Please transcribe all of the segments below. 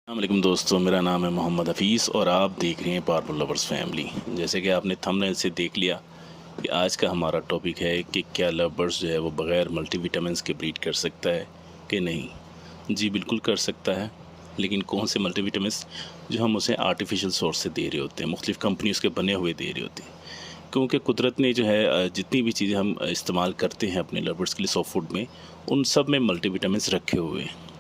अस्सलामुअलैकुम दोस्तों, मेरा नाम है मोहम्मद हफ़ीज़ और आप देख रहे हैं पावरफुल लवर्स फैमिली। जैसे कि आपने थंबनेल से देख लिया कि आज का हमारा टॉपिक है कि क्या लवर्स जो है वो बग़ैर मल्टीविटामिन्स के ब्रीड कर सकता है कि नहीं। जी बिल्कुल कर सकता है, लेकिन कौन से मल्टीविटामिन्स जो हम उसे आर्टिफिशियल सोर्स से दे रहे होते हैं, मुख्तलिफ़ कंपनी उसके बने हुए दे रही होती है। क्योंकि कुदरत ने जो है जितनी भी चीज़ें हम इस्तेमाल करते हैं अपने लवर्स के लिए सॉफ्ट फूड में, उन सब में मल्टीविटामिन्स रखे हुए हैं।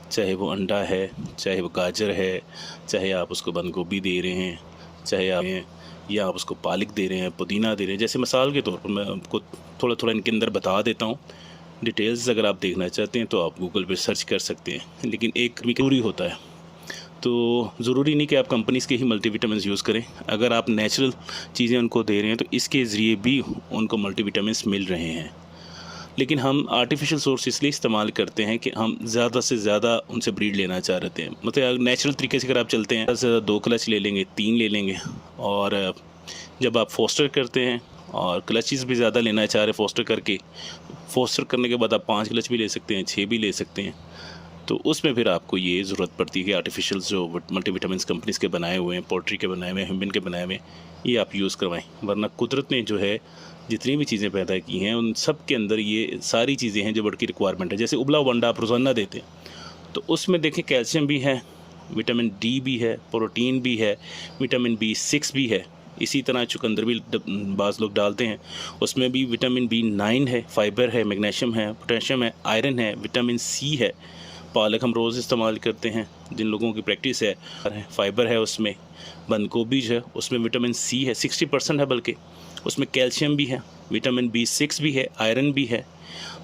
चाहे वो अंडा है, चाहे वो गाजर है, चाहे आप उसको बंद गोभी दे रहे हैं, चाहे आप या आप उसको पालक दे रहे हैं, पुदीना दे रहे हैं। जैसे मिसाल के तौर पर मैं आपको थोड़ा थोड़ा इनके अंदर बता देता हूँ। डिटेल्स अगर आप देखना चाहते हैं तो आप गूगल पे सर्च कर सकते हैं, लेकिन एक भी ज़रूरी होता है। तो ज़रूरी नहीं कि आप कंपनीज़ के ही मल्टीविटामिन्स यूज़ करें। अगर आप नेचुरल चीज़ें उनको दे रहे हैं तो इसके ज़रिए भी उनको मल्टीविटामिन्स मिल रहे हैं। लेकिन हम आर्टिफिशियल सोर्स इसलिए इस्तेमाल करते हैं कि हम ज़्यादा से ज़्यादा उनसे ब्रीड लेना चाह रहे हैं। मतलब नेचुरल तरीके से अगर आप चलते हैं, ज़्यादा से ज़्यादा 2 क्लच ले लेंगे, 3 ले लेंगे। और जब आप फोस्टर करते हैं और क्लचेस भी ज़्यादा लेना चाह रहे हैं फोस्टर करने के बाद आप 5 क्लच भी ले सकते हैं, 6 भी ले सकते हैं। तो उसमें फिर आपको ये ज़रूरत पड़ती है कि आर्टिफिशियल जो मल्टीविटामिन्स कंपनीज़ के बनाए हुए हैं, पोल्ट्री के बनाए हुए हैं, ह्यूमन के बनाए हुए हैं, ये आप यूज़ करवाएं। वरना कुदरत ने जो है जितनी भी चीज़ें पैदा की हैं उन सब के अंदर ये सारी चीज़ें हैं जो बड़ की रिक्वायरमेंट है। जैसे उबला हुआ अंडा आप रोज़ाना देते हैं तो उसमें देखें कैल्शियम भी है, विटामिन डी भी है, प्रोटीन भी है, विटामिन B6 भी है। इसी तरह चुकंदर भी बाज़ लोग डालते हैं, उसमें भी विटामिन B9 है, फाइबर है, मैग्नीशियम है, पोटेशियम है, आयरन है, विटामिन सी है। पालक हम रोज़ इस्तेमाल करते हैं, जिन लोगों की प्रैक्टिस है, फाइबर है उसमें। बंद गोभी जो है उसमें विटामिन सी है, 60% है, बल्कि उसमें कैल्शियम भी है, विटामिन B6 भी है, आयरन भी है।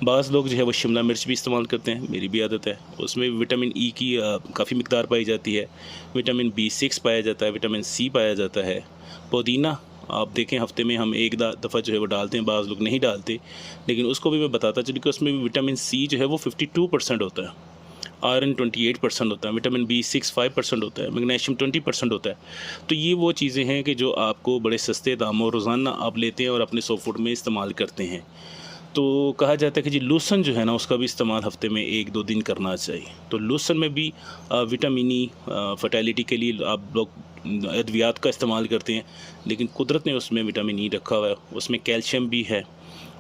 बाज़ लोग जो है वो शिमला मिर्च भी इस्तेमाल करते हैं, मेरी भी आदत है, उसमें विटामिन ई की काफ़ी मिकदार पाई जाती है, विटामिन B6 पाया जाता है, विटामिन सी पाया जाता है। पुदीना आप देखें हफ्ते में हम एक दफ़ा जो है वो डालते हैं, बाज़ लोग नहीं डालते, लेकिन उसको भी मैं बताता चलूँ कि उसमें भी विटामिन सी जो है वो 52% होता है, आयरन 28% होता है, विटामिन B6 5% होता है, मैग्नीशियम 20% होता है। तो ये वो चीज़ें हैं कि जो आपको बड़े सस्ते दामों रोज़ाना आप लेते हैं और अपने सॉफ्ट फूड में इस्तेमाल करते हैं। तो कहा जाता है कि जी लूसन जो है ना उसका भी इस्तेमाल हफ्ते में 1-2 दिन करना चाहिए। तो लूसन में भी विटामिन ई फर्टिलिटी के लिए आप लोग अद्वियात का इस्तेमाल करते हैं, लेकिन कुदरत ने उसमें विटामिन ई रखा हुआ है, उसमें कैल्शियम भी है,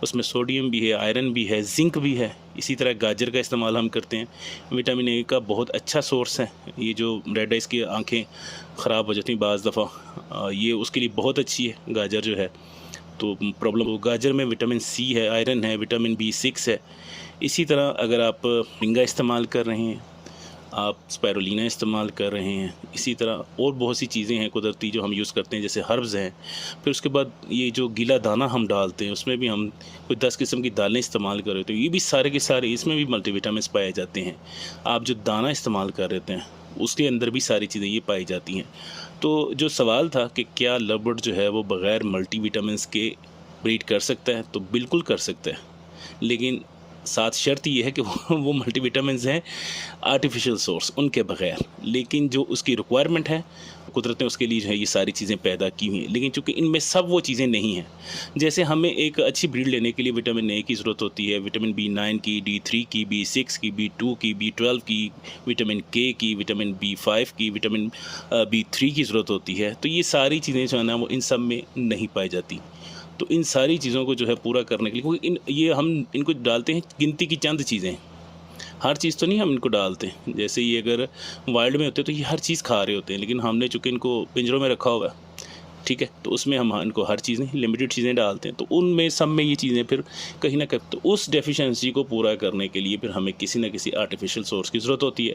उसमें सोडियम भी है, आयरन भी है, ज़िंक भी है। इसी तरह गाजर का इस्तेमाल हम करते हैं, विटामिन ए का बहुत अच्छा सोर्स है। ये जो रेड आइज़ की आँखें ख़राब हो जाती हैं बाज़ दफ़ा, ये उसके लिए बहुत अच्छी है गाजर जो है। तो प्रॉब्लम गाजर में विटामिन सी है, आयरन है, विटामिन B6 है। इसी तरह अगर आप मोरिंगा इस्तेमाल कर रहे हैं, आप स्पाइरुलिना इस्तेमाल कर रहे हैं, इसी तरह और बहुत सी चीज़ें हैं कुदरती जो हम यूज़ करते हैं, जैसे हर्ब्स हैं। फिर उसके बाद ये जो गीला दाना हम डालते हैं उसमें भी हम कोई 10 किस्म की दालें इस्तेमाल कर रहे होते हैं, ये भी सारे के सारे इसमें भी मल्टीविटामिन्स पाए जाते हैं। आप जो दाना इस्तेमाल कर रहे हैं उसके अंदर भी सारी चीज़ें ये पाई जाती हैं। तो जो सवाल था कि क्या लवबर्ड जो है वो बग़ैर मल्टीविटामिन्स के ब्रीड कर सकता है, तो बिल्कुल कर सकता है, लेकिन साथ शर्त ये है कि वो मल्टीविटामिन्स हैं आर्टिफिशियल सोर्स उनके बग़ैर। लेकिन जो उसकी रिक्वायरमेंट है कुदरत ने उसके लिए जो है ये सारी चीज़ें पैदा की हुई हैं, लेकिन चूँकि इनमें सब वो चीज़ें नहीं हैं। जैसे हमें एक अच्छी ब्रीड लेने के लिए विटामिन ए की ज़रूरत होती है, विटामिन B9 की, D3 की, B6 की, B2 की, B12 की, विटामिन K की, विटामिन B5 की, विटामिन B3 की ज़रूरत होती है। तो ये सारी चीज़ें जो है ना वो इन सब में नहीं पाई जाती। तो इन सारी चीज़ों को जो है पूरा करने के लिए, क्योंकि ये हम इनको डालते हैं गिनती की चंद चीज़ें, हर चीज़ तो नहीं हम इनको डालते। जैसे ये अगर वाइल्ड में होते तो ये हर चीज़ खा रहे होते हैं, लेकिन हमने चूँकि इनको पिंजरों में रखा हुआ है, ठीक है, तो उसमें हम इनको हर चीज़ नहीं, लिमिटेड चीज़ें डालते हैं। तो उनमें सब में ये चीज़ें फिर कहीं ना कहीं, तो उस डेफिशिएंसी को पूरा करने के लिए फिर हमें किसी न किसी आर्टिफिशियल सोर्स की ज़रूरत होती है।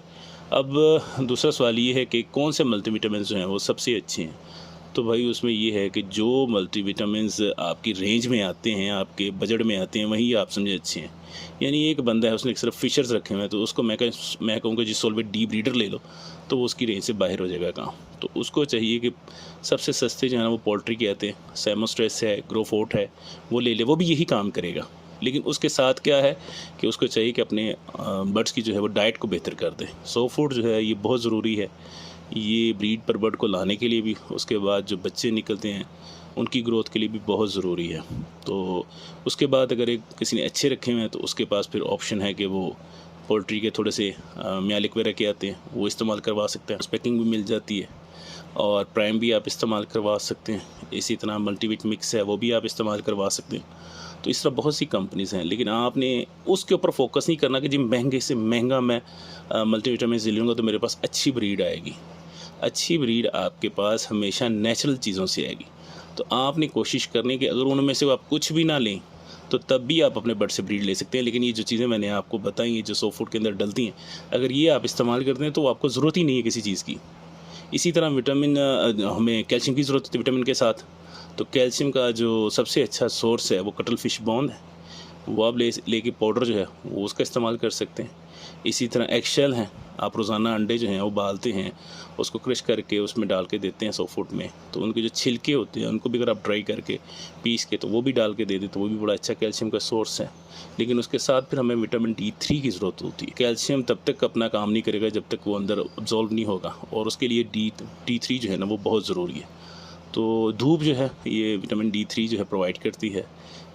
अब दूसरा सवाल ये है कि कौन से मल्टीविटामिन जो हैं वो सबसे अच्छे हैं। तो भाई उसमें ये है कि जो मल्टीविटामिन्स आपकी रेंज में आते हैं, आपके बजट में आते हैं, वही आप समझे अच्छे हैं। यानी एक बंदा है उसने सिर्फ फ़िशर्स रखे हुए हैं, तो उसको मैं कहूँगा जी सोलवेट डी ब्रीडर ले लो, तो वो उसकी रेंज से बाहर हो जाएगा काम। तो उसको चाहिए कि सबसे सस्ते जो है ना वो पोल्ट्री के आते हैं, सैमोस्ट्रेस है, ग्रोफोर्ट है, वो ले ले, वो भी यही काम करेगा। लेकिन उसके साथ क्या है कि उसको चाहिए कि अपने बर्ड्स की जो है वो डाइट को बेहतर कर दे। सो फूड जो है ये बहुत ज़रूरी है, ये ब्रीड पर बर्ड को लाने के लिए भी, उसके बाद जो बच्चे निकलते हैं उनकी ग्रोथ के लिए भी बहुत ज़रूरी है। तो उसके बाद अगर एक किसी ने अच्छे रखे हुए हैं तो उसके पास फिर ऑप्शन है कि वो पोल्ट्री के थोड़े से म्यालिक वगैरह के आते हैं, वो इस्तेमाल करवा सकते हैं। पैकिंग भी मिल जाती है और प्राइम भी आप इस्तेमाल करवा सकते हैं। इसी तरह मल्टीविट मिक्स है, वो भी आप इस्तेमाल करवा सकते हैं। तो इस तरह बहुत सी कंपनीज़ हैं, लेकिन आपने उसके ऊपर फोकस नहीं करना कि जी महंगे से महंगा मैं मल्टीविटामिन लूँगा तो मेरे पास अच्छी ब्रीड आएगी। अच्छी ब्रीड आपके पास हमेशा नेचुरल चीज़ों से आएगी। तो आपने कोशिश करनी कि अगर उनमें से आप कुछ भी ना लें तो तब भी आप अपने बर्ड से ब्रीड ले सकते हैं। लेकिन ये जो चीज़ें मैंने आपको बताई हैं, जो सॉफ्ट फूड के अंदर डलती हैं, अगर ये आप इस्तेमाल करते हैं तो आपको ज़रूरत ही नहीं है किसी चीज़ की। इसी तरह विटामिन हमें कैल्शियम की ज़रूरत होती है विटामिन के साथ। तो कैल्शियम का जो सबसे अच्छा सोर्स है वो कटल फिश बोन है, वो आप लेके पाउडर जो है वो उसका इस्तेमाल कर सकते हैं। इसी तरह एगशेल हैं, आप रोज़ाना अंडे जो हैं वो उबालते हैं, उसको क्रश करके उसमें डाल के देते हैं सॉफ्ट फूड में, तो उनके जो छिलके होते हैं उनको भी अगर आप ड्राई करके पीस के तो वो भी डाल के दे दें तो वो भी बड़ा अच्छा कैल्शियम का सोर्स है। लेकिन उसके साथ फिर हमें विटामिन D3 की ज़रूरत होती है। कैल्शियम तब तक अपना काम नहीं करेगा जब तक वो अंदर अब्जॉर्ब नहीं होगा, और उसके लिए D3 जो है ना वो बहुत ज़रूरी है। तो धूप जो है ये विटामिन D3 जो है प्रोवाइड करती है।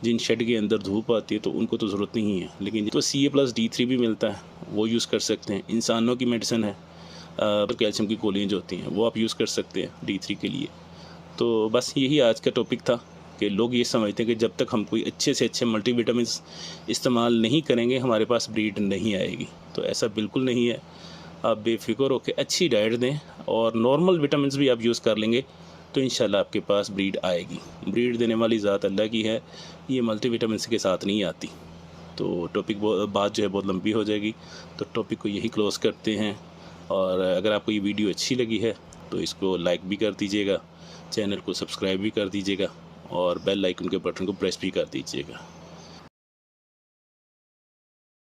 जिन शेड के अंदर धूप आती है तो उनको तो ज़रूरत नहीं है, लेकिन तो CA+D3 भी मिलता है, वो यूज़ कर सकते हैं। इंसानों की मेडिसिन है, कैल्शियम की गोलियाँ जो होती हैं वो आप यूज़ कर सकते हैं D3 के लिए। तो बस यही आज का टॉपिक था कि लोग ये समझते हैं कि जब तक हम कोई अच्छे से अच्छे मल्टीविटामिन्स इस्तेमाल नहीं करेंगे हमारे पास ब्रीड नहीं आएगी। तो ऐसा बिल्कुल नहीं है। आप बेफिक्र होकर अच्छी डाइट दें और नॉर्मल विटामिन्स भी आप यूज़ कर लेंगे तो इंशाल्लाह आपके पास ब्रीड आएगी। ब्रीड देने वाली ज़ात अल्लाह की है, ये मल्टीविटामिन्स के साथ नहीं आती। तो बात जो है बहुत लंबी हो जाएगी, तो टॉपिक को यही क्लोज़ करते हैं। और अगर आपको ये वीडियो अच्छी लगी है तो इसको लाइक भी कर दीजिएगा, चैनल को सब्सक्राइब भी कर दीजिएगा और बेल आइकन के बटन को प्रेस भी कर दीजिएगा।